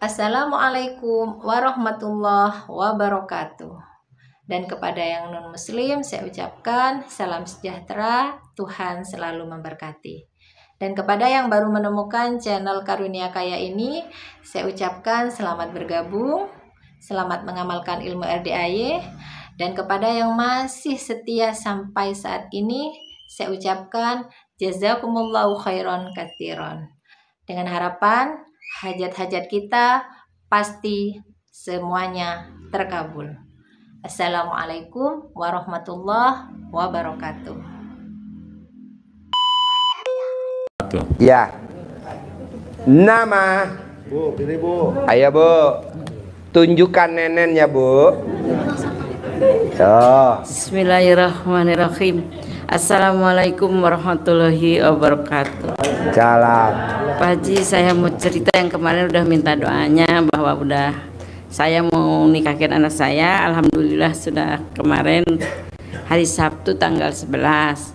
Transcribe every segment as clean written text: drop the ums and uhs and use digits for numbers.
Assalamualaikum warahmatullahi wabarakatuh. Dan kepada yang non-muslim saya ucapkan salam sejahtera, Tuhan selalu memberkati. Dan kepada yang baru menemukan channel Karunia Kaya ini, saya ucapkan selamat bergabung, selamat mengamalkan ilmu RDAY. Dan kepada yang masih setia sampai saat ini, saya ucapkan jazakumullahu khairan katsiran. Dengan harapan hajat-hajat kita pasti semuanya terkabul. Assalamualaikum warahmatullahi wabarakatuh. Ya. Nama Bu, pilih Bu. Ayo Bu, tunjukkan nenennya Bu. Oh. Bismillahirrahmanirrahim. Assalamualaikum warahmatullahi wabarakatuh. Salam. Pak Haji, saya mau cerita yang kemarin udah minta doanya bahwa saya mau nikahin anak saya. Alhamdulillah sudah kemarin hari Sabtu tanggal 11.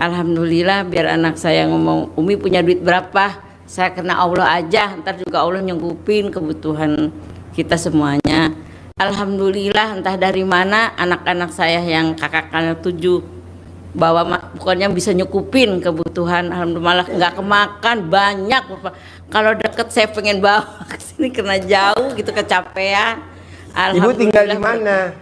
Alhamdulillah, biar anak saya ngomong, Umi punya duit berapa? Saya kena Allah aja, ntar juga Allah nyangkupin kebutuhan kita semuanya. Alhamdulillah, entah dari mana anak-anak saya yang kakaknya 7 bawa, pokoknya bisa nyukupin kebutuhan. Alhamdulillah, nggak kemakan banyak. Kalau deket saya pengen bawa ke sini karena jauh gitu, kecapean. Ibu tinggal di mana?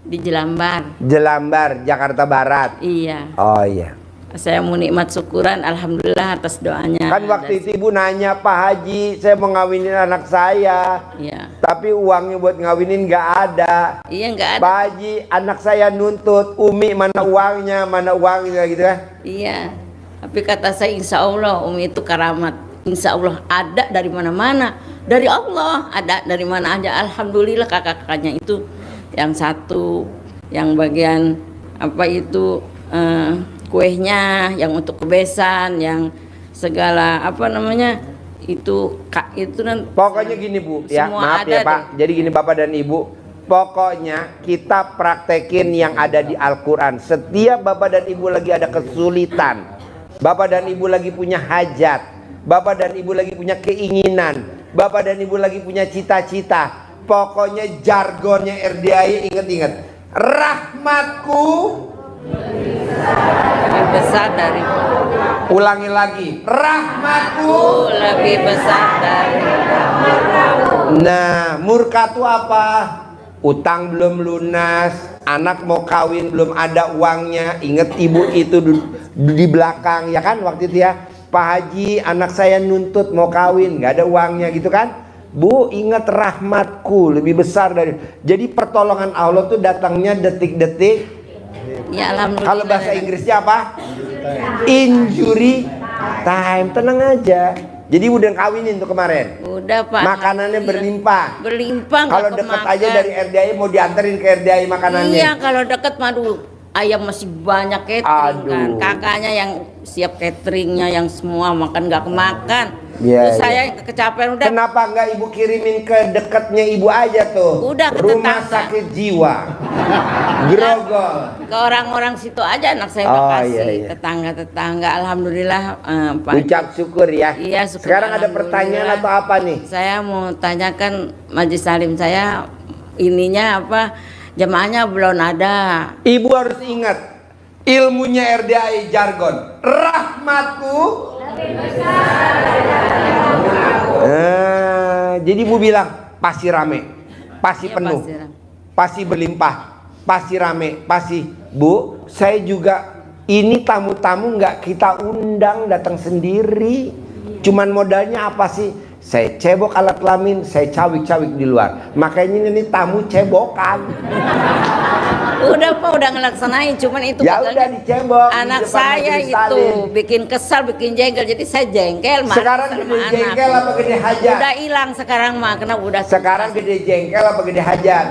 Di Jelambar. Jelambar, Jakarta Barat. Iya. Oh iya. Saya mau nikmat syukuran, alhamdulillah atas doanya. Kan waktu itu ibu nanya, Pak Haji, saya mau ngawinin anak saya. Iya. Tapi uangnya buat ngawinin nggak ada. Iya, nggak ada. Pak Haji, anak saya nuntut, Umi mana uangnya gitu kan? Iya. Tapi kata saya, insya Allah Umi itu karamat. Insya Allah ada dari mana-mana. Dari Allah ada dari mana aja. Alhamdulillah kakak-kakaknya itu yang satu, yang bagian apa itu kuehnya, yang untuk kebesan, yang segala apa namanya itu pokoknya gini Bu ya, maaf ya Pak. Jadi gini Bapak dan Ibu, pokoknya kita praktekin yang ada di Al-Quran. Setiap Bapak dan Ibu lagi ada kesulitan, Bapak dan Ibu lagi punya hajat, Bapak dan Ibu lagi punya keinginan, Bapak dan Ibu lagi punya cita-cita, pokoknya jargonnya RDAY ingat-ingat, rahmatku lebih besar dari, ulangi lagi, rahmatku lebih besar dari. Nah, murka itu apa? Utang belum lunas, anak mau kawin belum ada uangnya. Ingat ibu itu di belakang ya kan waktu itu ya, Pak Haji anak saya nuntut mau kawin nggak ada uangnya gitu kan. Bu, ingat rahmatku lebih besar dari. Jadi pertolongan Allah tuh datangnya detik-detik. Ya, alhamdulillah. Kalau bahasa Inggrisnya apa? Injury time. Tenang aja. Jadi udah kawinin tuh kemarin. Udah Pak. Makanannya berlimpah. Berlimpah. Kalau deket aja dari RDAY mau dianterin ke RDAY makanannya. Iya, kalau deket madu ayam masih banyak catering kan. Kakaknya yang siap cateringnya, yang semua makan nggak kemakan. Ya, terus saya kecapean udah. Kenapa nggak ibu kirimin ke dekatnya ibu aja tuh? Udah ke rumah tetangga. Sakit Jiwa Grogol. Ke orang-orang situ aja anak saya kasih. Tetangga-tetangga. Alhamdulillah Pak. Ucap syukur ya. Iya, syukur. Sekarang ada pertanyaan atau apa nih? Saya mau tanyakan majelis salim saya, ininya apa, jemaahnya belum ada. Ibu harus ingat ilmunya RDAY jargon, rahmatku. Jadi ibu bilang pasti rame, pasti Ya, penuh, pasti berlimpah, pasti rame, pasti. Bu, saya juga ini tamu-tamu nggak kita undang datang sendiri. Cuman modalnya apa sih? Saya cebok alat kelamin, saya cawik-cawik di luar. Makanya ini tamu cebokan. Udah Pak, udah ngelaksanain, cuman itu ya udah dicebok. Anak saya itu bikin kesal, bikin jengkel, jadi saya jengkel. Sekarang gede jengkel apa gede hajat? Udah hilang sekarang mah, karena udah. Sekarang gede jengkel apa gede hajat?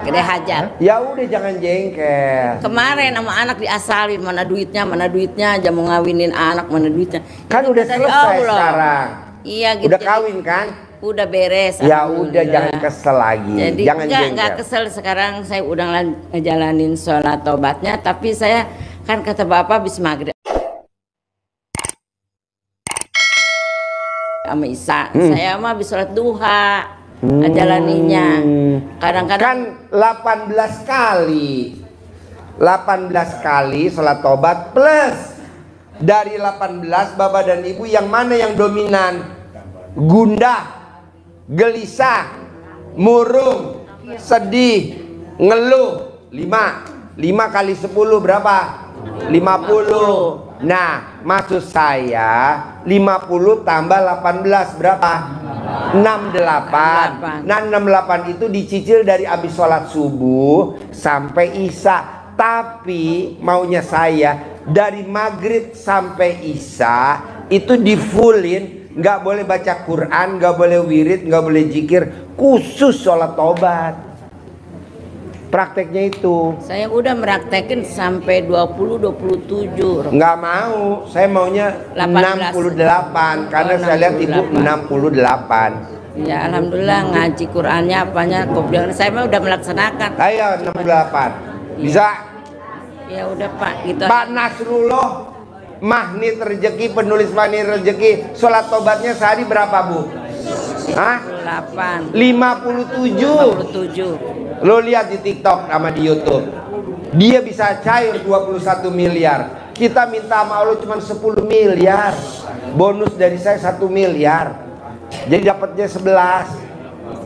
Gede hajat. Ya udah jangan jengkel. Kemarin sama anak diasalin, mana duitnya, aja mau ngawinin anak, mana duitnya. Kan udah selesai sekarang. Iya gitu. Udah kawin kan? Udah beres. Ya udah jangan kesel lagi. Jadi jangan enggak kesel. Sekarang saya udah ngejalanin sholat tobatnya, tapi saya kan kata Bapak habis maghrib sama Isa. Saya mah habis sholat duha. jalaninya. Kadang-kadang kan 18 kali. 18 kali sholat tobat plus dari 18 Bapak dan Ibu yang mana yang dominan? Gundah, gelisah, murung, sedih, ngeluh. 5 kali 10 berapa? 50. Nah, maksud saya 50 tambah 18 berapa? 68. Nah, 68 itu dicicil dari habis sholat subuh sampai isya. Tapi maunya saya dari maghrib sampai isya itu di fullin, nggak boleh baca Quran, nggak boleh wirid, nggak boleh zikir, khusus sholat tobat. Prakteknya itu. Saya udah meraktekin sampai 20-27. Nggak mau, saya maunya 68 karena saya lihat Ibu 68. Ya alhamdulillah ngaji Qurannya apanya kemudian saya mah udah melaksanakan. Ayo 68. Bisa? Ya udah Pak gitu. Pak Nasrullah Mahnit Rezeki, penulis Mahnit Rezeki, sholat tobatnya sehari berapa Bu? Hah? 57. Lo lihat di TikTok sama di YouTube, dia bisa cair 21 miliar. Kita minta sama Allah cuma 10 miliar. Bonus dari saya 1 miliar. Jadi dapatnya 11.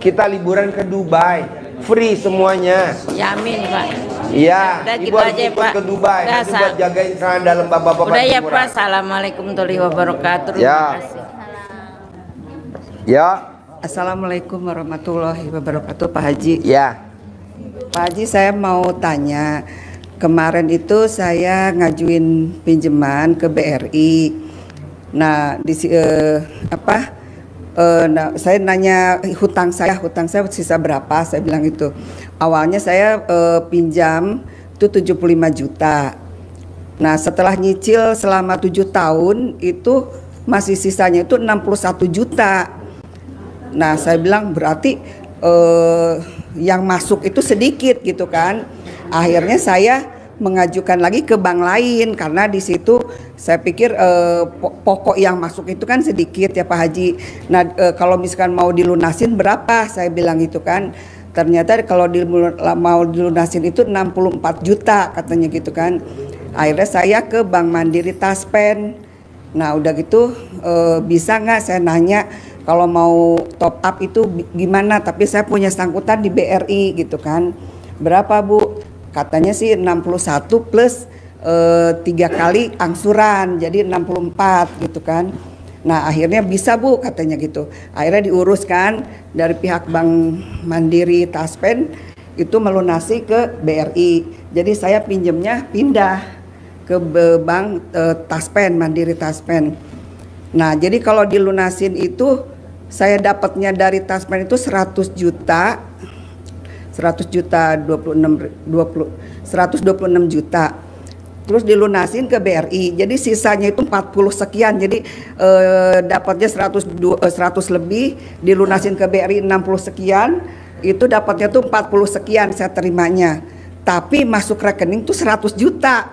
Kita liburan ke Dubai, free semuanya. Yamin Pak. Iya, Ibu gitu aja Pak. Ke Dubai, nanti buat jagain sana dalam bapak-bapak. Udah ya Pak. Assalamualaikum warahmatullahi wabarakatuh. Ya. Ya. Assalamualaikum warahmatullahi wabarakatuh Pak Haji. Ya. Pak Haji, saya mau tanya, kemarin itu saya ngajuin pinjaman ke BRI. Nah, saya nanya hutang saya sisa berapa, saya bilang itu. Awalnya saya pinjam itu 75 juta. Nah, setelah nyicil selama 7 tahun itu masih sisanya itu 61 juta. Nah, saya bilang berarti yang masuk itu sedikit gitu kan. Akhirnya saya mengajukan lagi ke bank lain karena di situ saya pikir pokok yang masuk itu kan sedikit ya Pak Haji. Nah, kalau misalkan mau dilunasin berapa? Saya bilang itu kan. Ternyata kalau mau dilunasin itu 64 juta katanya gitu kan. Akhirnya saya ke Bank Mandiri Taspen. Nah, udah gitu bisa nggak saya nanya kalau mau top up itu gimana, tapi saya punya sangkutan di BRI gitu kan. Berapa Bu? Katanya sih 61 plus 3 kali angsuran, jadi 64 gitu kan. Nah, akhirnya bisa Bu katanya gitu. Akhirnya diuruskan dari pihak Bank Mandiri Taspen itu melunasi ke BRI. Jadi saya pinjemnya pindah ke Bank Taspen, Mandiri Taspen. Nah, jadi kalau dilunasin itu saya dapatnya dari Taspen itu 126 juta. Terus dilunasin ke BRI. Jadi sisanya itu 40 sekian. Jadi dapatnya 100 lebih, dilunasin ke BRI 60 sekian. Itu dapatnya tuh 40 sekian saya terimanya. Tapi masuk rekening tuh 100 juta.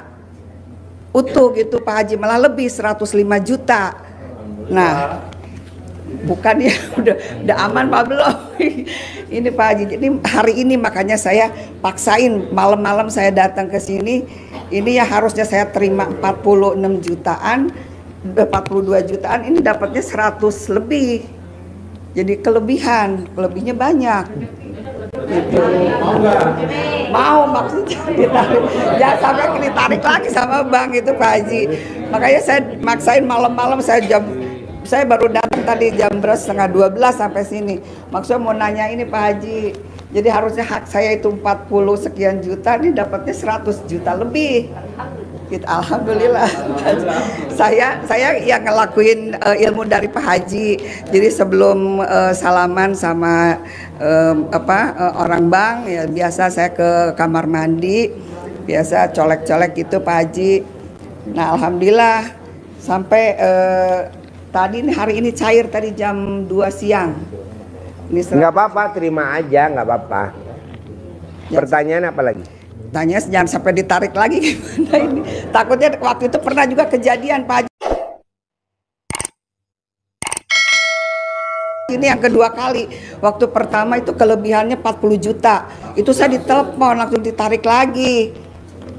Utuh gitu Pak Haji, malah lebih 105 juta. Nah, bukan ya udah aman Pak belum? Ini Pak Haji, jadi hari ini makanya saya paksain malam-malam saya datang ke sini. Ini ya harusnya saya terima 46 jutaan, 42 jutaan, ini dapatnya 100 lebih. Jadi kelebihnya banyak. Gitu. Mau maksudnya ditarik, jangan sampai ditarik lagi sama bank itu Pak Haji. Makanya saya maksain malam-malam saya baru datang tadi jam 11:30 sampai sini. Maksudnya mau nanya ini Pak Haji. Jadi harusnya hak saya itu 40 sekian juta, ini dapatnya 100 juta lebih. Alhamdulillah. Saya yang ngelakuin ilmu dari Pak Haji. Jadi sebelum salaman sama orang bank ya biasa saya ke kamar mandi, biasa colek-colek gitu Pak Haji. Nah, alhamdulillah sampai tadi hari ini cair tadi jam 2 siang. Nggak apa-apa, terima aja, nggak apa-apa. Pertanyaan apa lagi? Tanya jangan sampai ditarik lagi gimana ini. Takutnya waktu itu pernah juga kejadian Pak Haji. Ini yang kedua kali. Waktu pertama itu kelebihannya 40 juta. Itu saya ditelepon langsung ditarik lagi.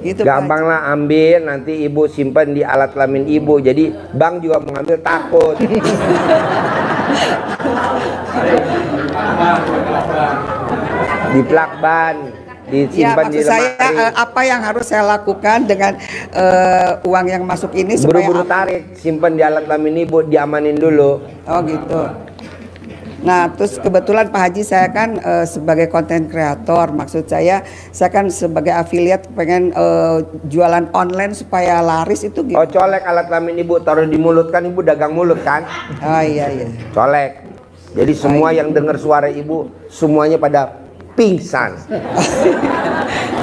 Gitu, gampang Pak. lah, ambil nanti ibu simpan di alat kelamin ibu. Jadi bank juga mengambil takut. Di plakban, disimpan Ya, di maksud saya lemari. apa yang harus saya lakukan dengan uang yang masuk ini supaya Buru-buru tarik, simpan di alat kelamin ibu, diamanin dulu. Oh gitu. Nah, terus kebetulan Pak Haji saya kan sebagai konten kreator, maksud saya kan sebagai afiliat pengen jualan online supaya laris itu gitu. Oh, colek alat kelamin ibu, taruh di mulut, kan ibu dagang mulut kan? Oh iya iya. Colek. Jadi semua yang dengar suara ibu semuanya pada pingsan.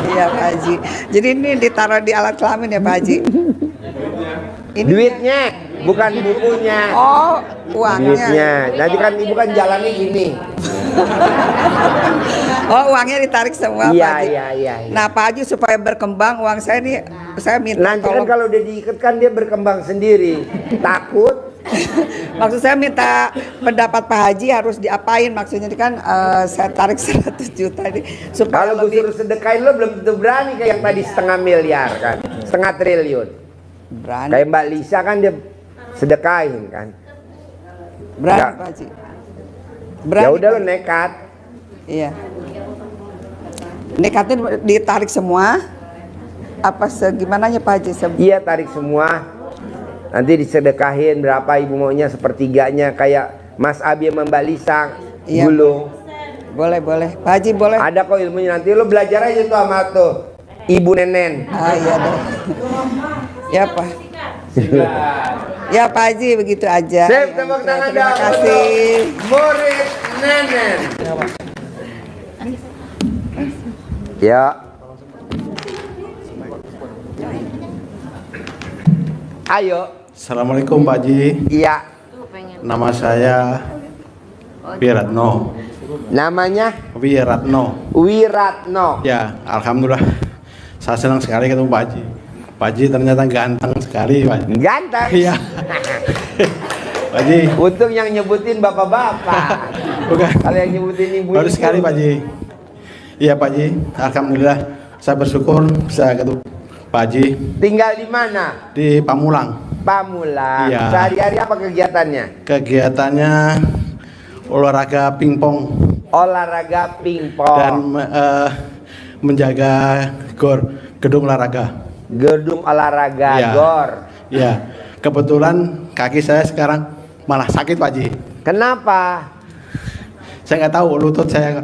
Iya Pak Haji. Jadi ini ditaruh di alat kelamin ya Pak Haji. Ini Duitnya, bukan bukunya. Oh, uangnya. Duitnya. Nanti kan ibu kan jalannya gini. Oh, uangnya ditarik semua Pak Iya, Haji. iya. Nah, Pak Haji supaya berkembang uang saya nih, saya minta Nanti kan tolong. kalau udah diikat kan dia berkembang sendiri. Takut. Maksud saya minta pendapat Pak Haji harus diapain, maksudnya ini kan saya tarik 100 juta ini supaya Kalau gue suruh sedekahin lo belum tentu berani kayak yang tadi 1,5 miliar kan, 1,5 triliun. berani. Kayak Mbak Lisa kan dia sedekahin kan. Berani Ya. Pak Haji. Berani. Ya udah lo Pak. nekat. Iya. Nekatnya ditarik semua. Apa segimananya Pak Haji? Iya, tarik semua. Nanti disedekahin berapa ibu maunya, sepertiganya kayak Mas Abi sama Mbak Lisa. Iya. Gulung. Boleh, boleh. Pak Haji boleh. Ada kok ilmunya, nanti lo belajar aja tuh sama tuh Ibu Nenen. Ah iya deh. Ya Pak. Ya Pak Haji begitu aja. Sip, tepuk tangan Terima dahulu. kasih. Murid Nenen. Ya. Ayo. Assalamualaikum Pak Haji. Iya. Nama saya Wiratno. Namanya Wiratno. Wiratno. Ya, alhamdulillah. Saya senang sekali ketemu Pak Haji. Pak Haji ternyata ganteng sekali, Pak Haji. Ganteng. Iya. Pak Haji, Untung yang nyebutin bapak-bapak. bukan. Kalau yang nyebutin ibu. Baru sekali Pak Haji. Iya Pak Haji, alhamdulillah. Saya bersyukur saya ketemu Pak Haji Tinggal di mana? di Pamulang. Pamulang. Iya. Sehari-hari apa kegiatannya? Kegiatannya olahraga pingpong Olahraga pingpong. dan menjaga gedung olahraga. Gedung olahraga Iya. gor. Ya, kebetulan kaki saya sekarang malah sakit Pak Haji. Kenapa? Saya nggak tahu, lutut saya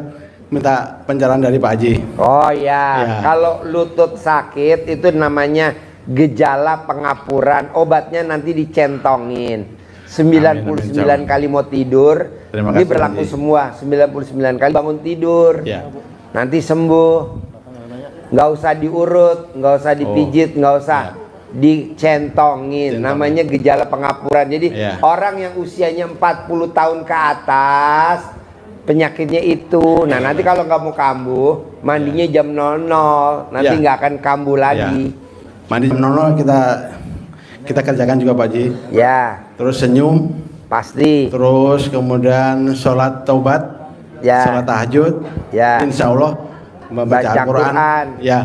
minta pencerahan dari Pak Haji. Oh ya, Ya. kalau lutut sakit itu namanya gejala pengapuran. Obatnya nanti dicentongin. 99 Amin. kali mau tidur. Terima Ini kasih, berlaku Haji. semua. 99 kali bangun tidur. Ya. Nanti sembuh. Nggak usah diurut, nggak usah dipijit, nggak usah dicentongin. Centongin. Namanya gejala pengapuran. Jadi Ya. orang yang usianya 40 tahun ke atas penyakitnya itu. Nah, nanti kalau nggak mau kambuh, mandinya jam 00. Nanti Ya. nggak akan kambuh lagi. Mandi jam 00 kita kerjakan juga Pak Haji. Ya, Terus senyum, pasti. terus kemudian sholat taubat, Ya. sholat tahajud. Ya. Insya Allah membaca Baca Al-Quran. Quran. Ya,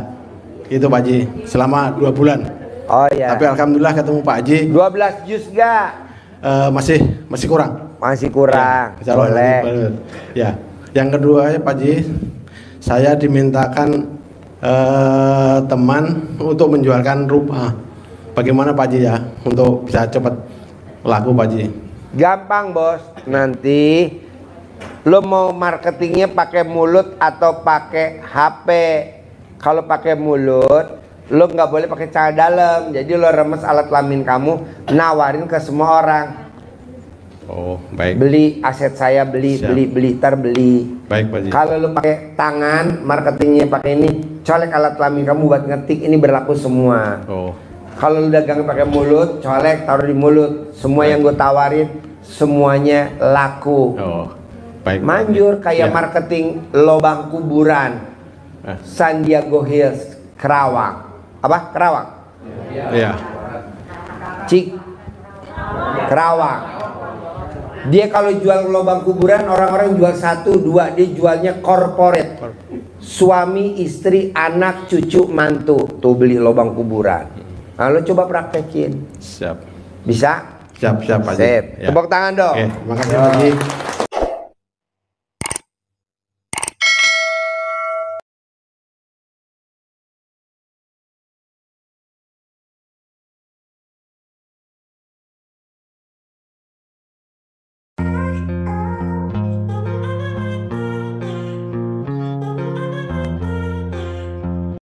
itu Pak Haji selama 2 bulan. Oh ya. Tapi alhamdulillah ketemu Pak Haji 12 juz nggak? masih kurang. Masih kurang. Ya, insya Allah Boleh. boleh. Ya, yang kedua ya Pak Haji, saya dimintakan teman untuk menjualkan rumah. Bagaimana Pak Haji ya untuk bisa cepat laku Pak Haji? Gampang bos. Nanti lo mau marketingnya pakai mulut atau pakai HP. Kalau pakai mulut, lo nggak boleh pakai cara dalam. Jadi lo remes alat kelamin kamu, nawarin ke semua orang. Oh baik, Beli aset saya, beli, Siap. beli, terbeli. baik Pak Haji. Kalau lo pakai tangan, marketingnya pakai ini, colek alat kelamin kamu buat ngetik, ini berlaku semua. Oh Kalau lu dagang pakai mulut, colek taruh di mulut. Semua yang gue tawarin semuanya laku. oh baik. Pak Manjur Haji. kayak Ya. marketing lobang kuburan. Sandiago Hills, Kerawang. Apa? Kerawang. Ya. Cik Kerawang. Dia kalau jual lubang kuburan, orang-orang jual 1, 2, dia jualnya corporate. Suami, istri, anak, cucu, mantu, tuh beli lubang kuburan. Nah, lo coba praktekin. Siap. Bisa? Siap Pak Haji. Sip. Ya. Tepuk tangan dong. Oke, terima kasih Pak Haji.